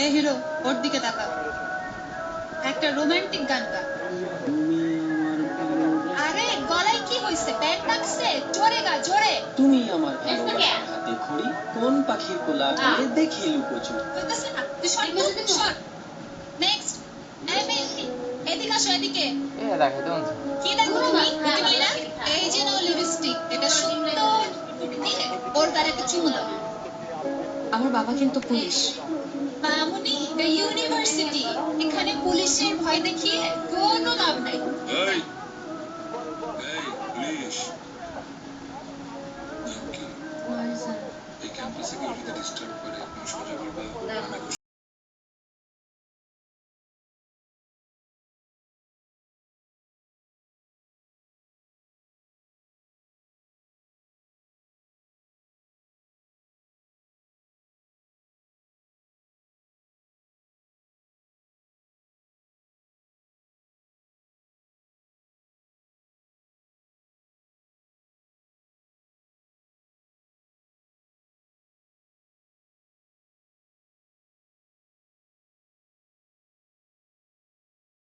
এই হিরো, ওর দিকে তাকা, একটা রোমান্টিক গান গা। আরে গলায় কি হইছে? ব্যান্ড লাগছে? জোরে গা, জোরে। তুমি আমার ভালোবাসা হাতে খড়ি, কোন পাখির কোলা দিয়ে দেখি লুকোচুরি। হইতাছে না, তুই শর্ট তো, শর্ট। নেক্সট। এই মেয়ে, এদিকে আসো, এদিকে। দেখো তো কি দেখো তুমি? বুকে মাইরা? এই যে নাও লিপস্টিক, এটা সুন্দর দিয়ে ওর গালে একটা চুমু দাও। আমার বাবা কিন্তু পুলিশ। মামুনি, এটা ইউনিভার্সিটি, এখানে পুলিশের ভয় দেখিয়ে কোনো লাভ নাই। এই এই পুলিশ নাম কি? এই ক্যাম্পাসে কেউ যদি ডিস্টার্ব করে তুমি সোজা বলবা আমি